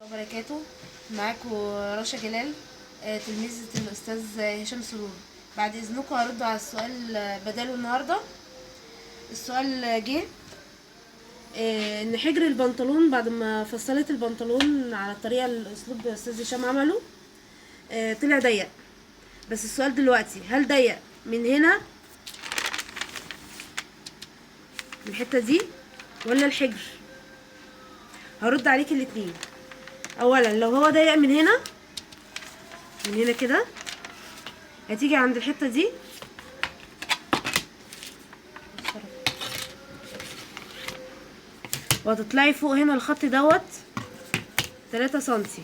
وبركاته. معاكم رشا جلال، تلميذة الأستاذ هشام سرور. بعد إذنكم هرد على السؤال بداله النهاردة. السؤال جه إن حجر البنطلون بعد ما فصلت البنطلون على الطريقة الأسلوب الأستاذ هشام عمله طلع ضيق. بس السؤال دلوقتي، هل ضيق من هنا من الحتة دي ولا الحجر؟ هرد عليك الاتنين. اولا لو هو ضيق من هنا كده، هتيجي عند الحته دي وهتطلعي فوق هنا الخط دوت 3 سنتي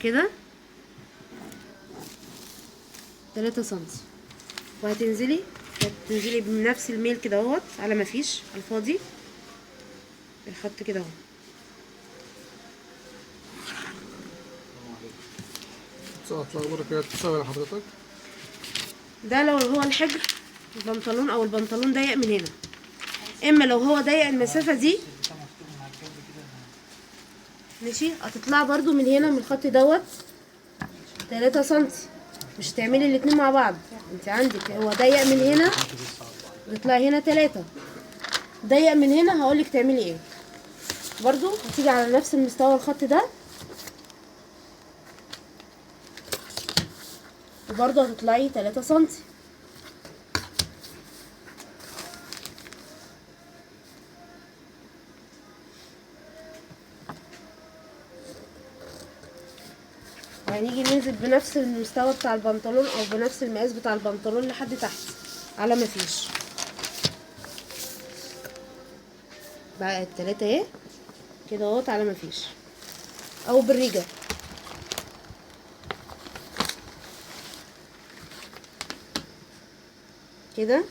كده، 3 سنتي، وهتنزلي بنفس الميل كده اهوت على ما فيش على الفاضي الخط كده اهو. تساوي لحضرتك ده لو هو الحجر البنطلون او البنطلون ضيق من هنا. اما لو هو ضيق المسافه دي ماشي، هتطلع برضو من هنا من الخط دوت 3 سنتي. مش هتعملي الاتنين مع بعض. انت عندك هو ضيق من هنا وتطلعي هنا 3، ضيق من هنا هقولك تعملي ايه. برضو هتيجي على نفس المستوى الخط ده، وبرضو هتطلعي 3 سنتي. وهنيجي ننزل بنفس المستوى بتاع البنطلون او بنفس المقاس بتاع البنطلون لحد تحت على ما فيش. بقى ال3 اهي كده اهوت على ما فيش، او بالريجة كده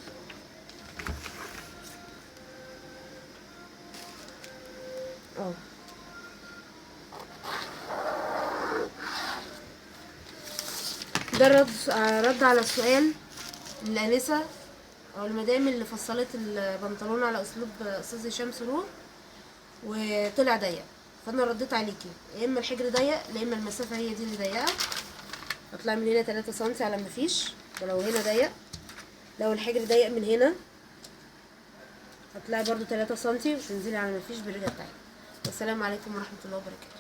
اهو. ده رد على السؤال الانسه او المدام اللي فصلت البنطلون على اسلوب استاذ هشام سرور وطلع ضيق. فانا رديت عليكي، يا اما الحجر ضيق يا اما المسافه هي دي اللي ضيقه. هطلع من هنا 3 سنتي على ما فيش، ده لو هنا ضيق. لو الحجر ضيق من هنا هتلاقي برضو 3 سنتي وتنزلي على ما فيش بالرجل بتاعتك. والسلام عليكم ورحمه الله وبركاته.